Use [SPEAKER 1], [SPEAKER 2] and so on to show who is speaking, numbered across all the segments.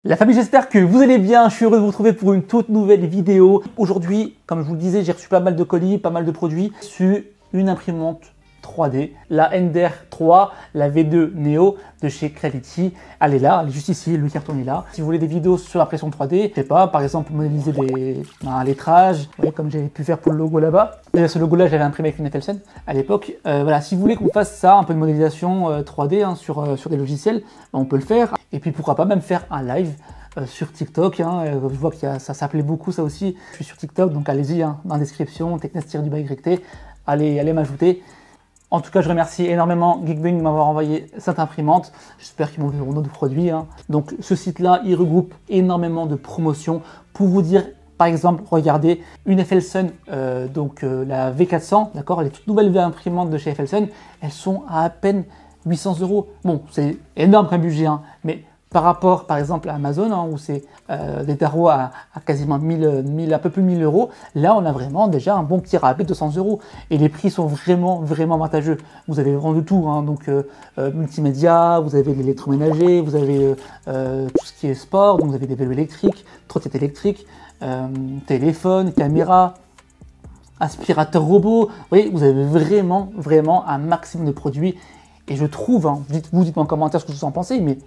[SPEAKER 1] La famille, j'espère que vous allez bien. Je suis heureux de vous retrouver pour une toute nouvelle vidéo. Aujourd'hui, comme je vous le disais, j'ai reçu pas mal de colis, pas mal de produits sur une imprimante 3D, la Ender 3, la V2 Neo de chez Creality. Elle est là, elle est juste ici, le carton est là. Si vous voulez des vidéos sur l'impression 3D, je sais pas, par exemple modéliser un lettrage, vous voyez, comme j'avais pu faire pour le logo là-bas. D'ailleurs, ce logo-là, j'avais imprimé avec une FLSen à l'époque. Voilà, si vous voulez qu'on fasse ça, un peu de modélisation 3D hein, sur des logiciels, on peut le faire. Et puis pourquoi pas même faire un live sur TikTok, hein. Je vois que ça s'appelait beaucoup ça aussi. Je suis sur TikTok, donc allez-y hein, dans la description, technes-du-YT, allez m'ajouter. En tout cas, je remercie énormément Geekbrain de m'avoir envoyé cette imprimante. J'espère qu'ils m'enverront d'autres produits. Hein. Donc, ce site-là, il regroupe énormément de promotions pour vous dire, par exemple, regardez une FLSen, la V400, d'accord, les toutes nouvelles imprimantes de chez FLSen, elles sont à peine 800 €. Bon, c'est énorme comme budget, hein, mais par rapport, par exemple, à Amazon, hein, où c'est des tarots à quasiment un peu plus de 1000 €, là, on a vraiment déjà un bon petit rabais de 200 €. Et les prix sont vraiment avantageux. Vous avez vraiment de tout, hein, donc multimédia, vous avez l'électroménager, vous avez tout ce qui est sport, donc vous avez des vélos électriques, trottinettes électriques, téléphone, caméra, aspirateur robot. Vous voyez, vous avez vraiment un maximum de produits. Et je trouve, hein, dites-moi en commentaire ce que vous en pensez, mais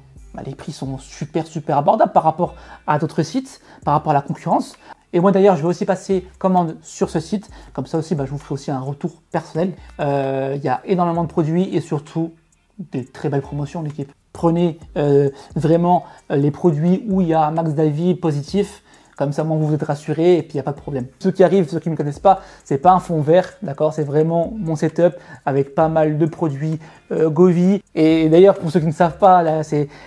[SPEAKER 1] les prix sont super abordables par rapport à d'autres sites, par rapport à la concurrence. Et moi d'ailleurs, je vais aussi passer commande sur ce site. Comme ça aussi, je vous ferai aussi un retour personnel. Il y a énormément de produits et surtout des très belles promotions, l'équipe. Prenez vraiment les produits où il y a un max d'avis positifs. Comme ça, moi, vous êtes rassurés et puis il n'y a pas de problème. Ceux qui arrivent, ceux qui ne me connaissent pas, c'est pas un fond vert, d'accord? C'est vraiment mon setup avec pas mal de produits Govee. Et d'ailleurs, pour ceux qui ne savent pas, là,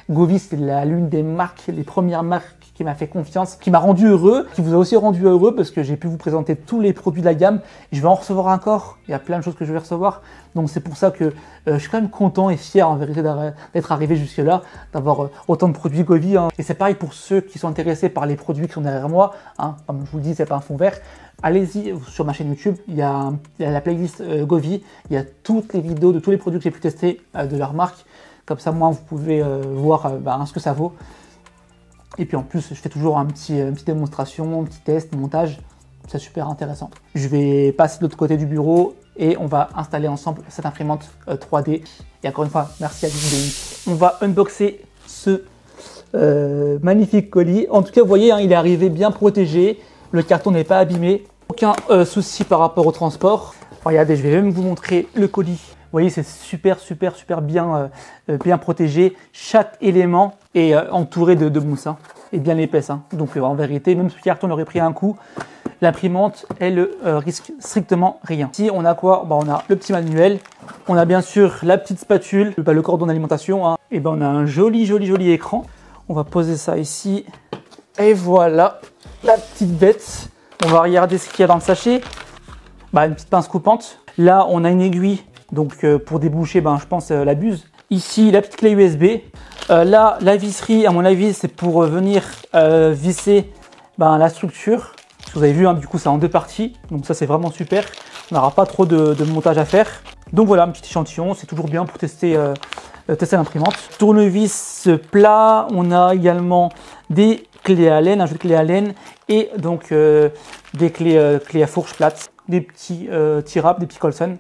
[SPEAKER 1] Govee, c'est l'une des marques, les premières marques qui m'a fait confiance, qui m'a rendu heureux, qui vous a aussi rendu heureux parce que j'ai pu vous présenter tous les produits de la gamme. Je vais en recevoir encore. Il y a plein de choses que je vais recevoir. Donc c'est pour ça que je suis quand même content et fier en vérité d'être arrivé jusque là, d'avoir autant de produits Govee. Hein. Et c'est pareil pour ceux qui sont intéressés par les produits qui sont derrière moi. Hein. Comme je vous le dis, c'est pas un fond vert. Allez-y sur ma chaîne YouTube, il y a la playlist Govee. Il y a toutes les vidéos de tous les produits que j'ai pu tester de leur marque. Comme ça, moi, vous pouvez voir ce que ça vaut. Et puis en plus, je fais toujours une petite démonstration, un petit test, montage. C'est super intéressant. Je vais passer de l'autre côté du bureau et on va installer ensemble cette imprimante 3D. Et encore une fois, merci à Geekbrain. On va unboxer ce magnifique colis. En tout cas, vous voyez, hein, il est arrivé bien protégé. Le carton n'est pas abîmé. Aucun souci par rapport au transport. Regardez, je vais même vous montrer le colis. Vous voyez, c'est super bien protégé. Chaque élément est entouré de mousse hein, et bien épaisse. Hein. Donc en vérité, même si le carton aurait pris un coup, l'imprimante, elle risque strictement rien. Ici, on a quoi? On a le petit manuel. On a bien sûr la petite spatule, le cordon d'alimentation. Hein. Et on a un joli écran. On va poser ça ici. Et voilà, la petite bête. On va regarder ce qu'il y a dans le sachet. Une petite pince coupante. Là, on a une aiguille. Donc pour déboucher, je pense la buse. Ici, la petite clé USB. Là, la visserie, à mon avis, c'est pour venir visser la structure. Vous avez vu, hein, du coup, c'est en deux parties. Donc ça, c'est vraiment super. On n'aura pas trop de montage à faire. Donc voilà, un petit échantillon. C'est toujours bien pour tester l'imprimante. Tournevis plat. On a également des clés à laine, un jeu de clés à laine. Et donc des clés à fourche plate. Des petits tirables, des petits Colson.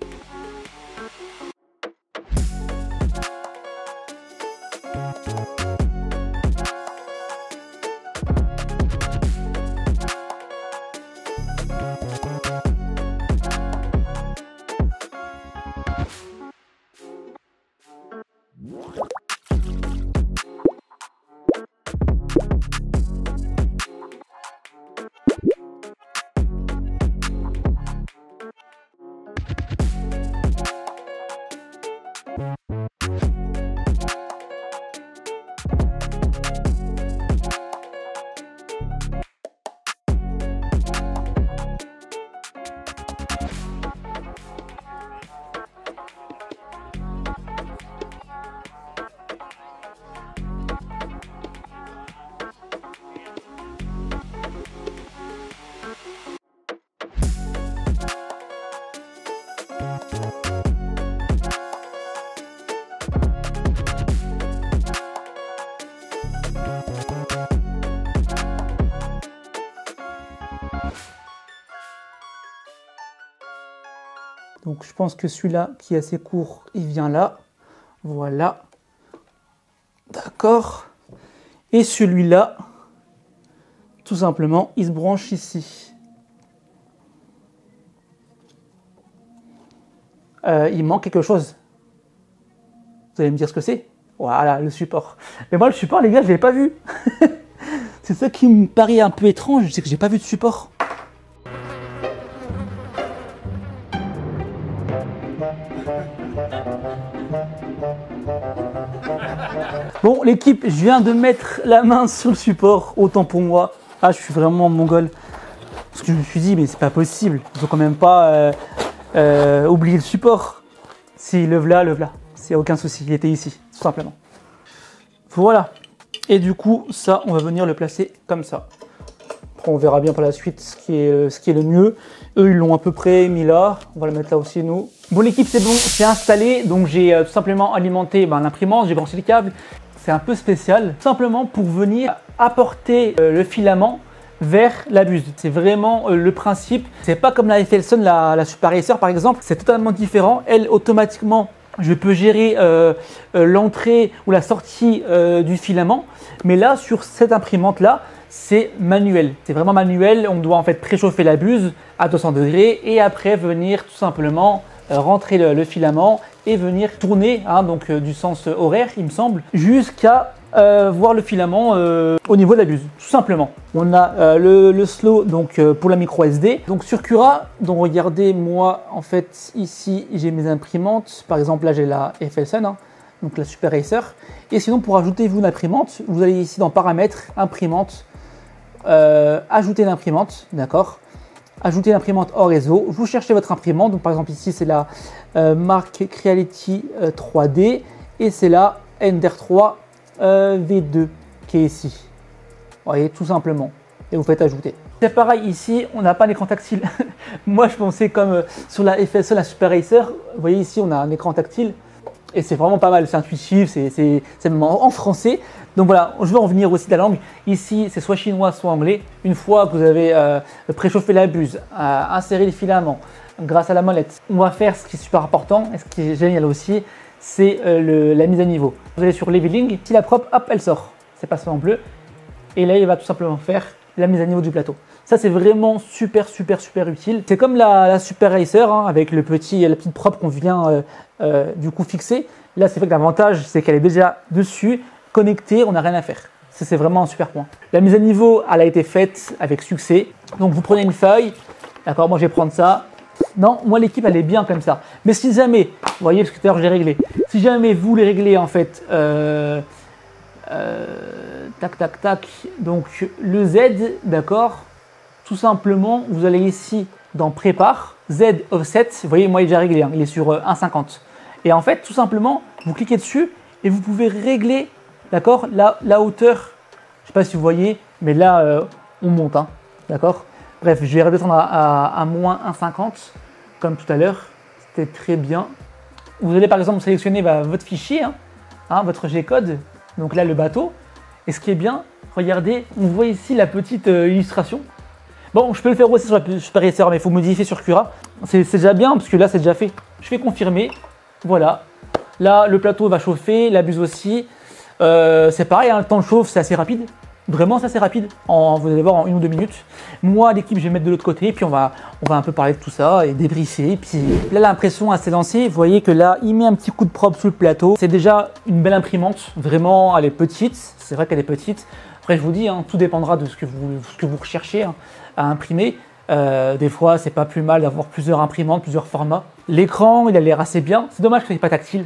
[SPEAKER 1] Donc je pense que celui-là qui est assez court, il vient là. Voilà. D'accord. Et celui-là, tout simplement, il se branche ici. Il manque quelque chose. Vous allez me dire ce que c'est? Voilà, le support. Mais moi, le support, les gars, je ne l'ai pas vu. C'est ça qui me paraît un peu étrange, c'est que j'ai pas vu de support. Bon, l'équipe, je viens de mettre la main sur le support, autant pour moi. Ah, je suis vraiment mongol. Parce que je me suis dit, mais c'est pas possible. Il faut quand même pas oublier le support. Si, le voilà, le voilà. C'est aucun souci, il était ici, tout simplement. Voilà. Et du coup, ça, on va venir le placer comme ça. Après, on verra bien par la suite ce qui est le mieux. Eux, ils l'ont à peu près mis là. On va le mettre là aussi, nous. Bon, l'équipe, c'est bon, c'est installé. Donc, j'ai tout simplement alimenté l'imprimante, j'ai branché le câble. C'est un peu spécial, tout simplement pour venir apporter le filament vers la buse. C'est vraiment le principe. C'est pas comme la FLSON, la Super Racer par exemple. C'est totalement différent. Elle, automatiquement, je peux gérer l'entrée ou la sortie du filament. Mais là, sur cette imprimante-là, c'est manuel. C'est vraiment manuel. On doit en fait préchauffer la buse à 200 degrés et après venir tout simplement rentrer le filament et venir tourner, donc du sens horaire, il me semble, jusqu'à voir le filament au niveau de la buse, tout simplement. On a le slow donc pour la micro SD. Donc sur Cura, donc regardez, moi en fait ici j'ai mes imprimantes. Par exemple là j'ai la FLSON, donc la Super Racer. Et sinon pour ajouter vous une imprimante, vous allez ici dans paramètres, imprimante, ajouter l'imprimante, d'accord. Ajouter l'imprimante hors réseau. Vous cherchez votre imprimante. Donc par exemple ici c'est la marque Creality 3D et c'est la Ender 3 V2 qui est ici. Vous voyez, tout simplement. Et vous faites ajouter. C'est pareil ici, on n'a pas d'écran tactile. Moi je pensais comme sur la FSE, la Super Racer. Vous voyez ici on a un écran tactile et c'est vraiment pas mal. C'est intuitif, c'est même en français. Donc voilà, je vais en venir aussi de la langue. Ici, c'est soit chinois, soit anglais. Une fois que vous avez préchauffé la buse, inséré le filament grâce à la molette, on va faire ce qui est super important et ce qui est génial aussi, c'est la mise à niveau. Vous allez sur Leveling, si la prop, hop, elle sort. C'est passé en bleu. Et là, il va tout simplement faire la mise à niveau du plateau. Ça, c'est vraiment super utile. C'est comme la Super Racer avec la petite prop qu'on vient du coup fixer. Là, c'est vrai que l'avantage, c'est qu'elle est déjà dessus. Connecté, on n'a rien à faire. Ça, c'est vraiment un super point. La mise à niveau, elle a été faite avec succès. Donc, vous prenez une feuille. D'accord, moi, je vais prendre ça. Non, moi, l'équipe, elle est bien comme ça. Mais si jamais, vous voyez, parce que tout à l'heure, j'ai réglé. Si jamais vous voulez régler, en fait, tac. Donc, le Z, d'accord. Tout simplement, vous allez ici dans Prépare, Z Offset. Vous voyez, moi, il est déjà réglé. Il est sur 1,50. Et en fait, tout simplement, vous cliquez dessus et vous pouvez régler. D'accord, la hauteur, je ne sais pas si vous voyez, mais là, on monte, d'accord. Bref, je vais redescendre à moins 1,50, comme tout à l'heure. C'était très bien. Vous allez par exemple sélectionner votre fichier, votre G-code, donc là, le bateau. Et ce qui est bien, regardez, on voit ici la petite illustration. Bon, je peux le faire aussi sur la Super Racer, mais il faut modifier sur Cura. C'est déjà bien, parce que là, c'est déjà fait. Je fais confirmer, voilà. Là, le plateau va chauffer, la buse aussi. C'est pareil, le temps de chauffe, c'est assez rapide. Vraiment, c'est assez rapide. Vous allez voir en 1 ou 2 minutes. Moi, l'équipe, je vais mettre de l'autre côté. Puis, on va un peu parler de tout ça et débriefer. Puis là, l'impression s'est lancée. Vous voyez que là, il met un petit coup de prop sous le plateau. C'est déjà une belle imprimante. Vraiment, elle est petite. C'est vrai qu'elle est petite. Après, je vous dis, tout dépendra de ce que vous recherchez à imprimer. Des fois, c'est pas plus mal d'avoir plusieurs imprimantes, plusieurs formats. L'écran, il a l'air assez bien. C'est dommage que ce n'est pas tactile.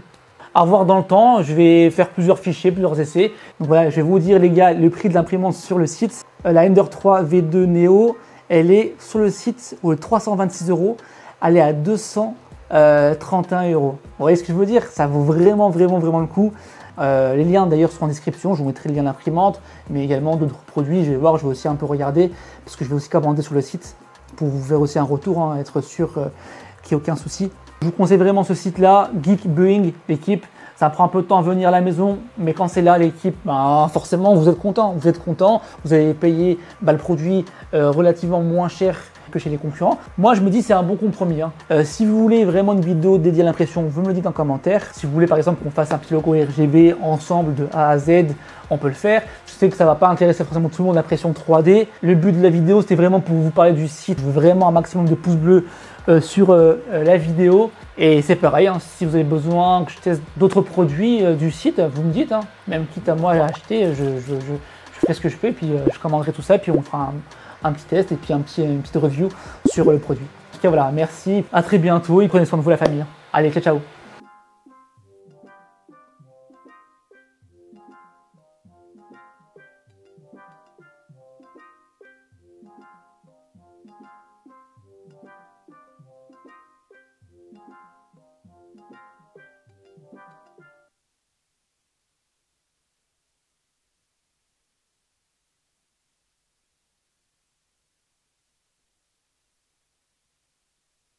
[SPEAKER 1] À voir dans le temps, je vais faire plusieurs fichiers, plusieurs essais. Donc voilà, je vais vous dire les gars, le prix de l'imprimante sur le site. La Ender 3 V2 Neo, elle est sur le site au 326 €. Elle est à 231 €. Vous voyez ce que je veux dire? Ça vaut vraiment le coup. Les liens d'ailleurs sont en description, je vous mettrai le lien d'imprimante, mais également d'autres produits. Je vais voir, je vais aussi un peu regarder, parce que je vais aussi commander sur le site pour vous faire aussi un retour, être sûr qu'il n'y ait aucun souci. Je vous conseille vraiment ce site-là, Geek Boeing, l'équipe. Ça prend un peu de temps à venir à la maison, mais quand c'est là, l'équipe, forcément, vous êtes content. Vous allez payer le produit relativement moins cher que chez les concurrents. Moi, je me dis c'est un bon compromis. Hein. Si vous voulez vraiment une vidéo dédiée à l'impression, vous me le dites en commentaire. Si vous voulez par exemple qu'on fasse un petit logo RGB ensemble de A à Z, on peut le faire. Je sais que ça va pas intéresser forcément tout le monde l'impression 3D. Le but de la vidéo, c'était vraiment pour vous parler du site. Je veux vraiment un maximum de pouces bleus sur la vidéo. Et c'est pareil, hein, si vous avez besoin que je teste d'autres produits du site, vous me dites. Hein. Même quitte à moi à acheter, je fais ce que je peux, et puis je commanderai tout ça, puis on fera un petit test et puis une petite review sur le produit. En tout cas voilà, merci, à très bientôt et prenez soin de vous la famille. Allez, ciao ciao.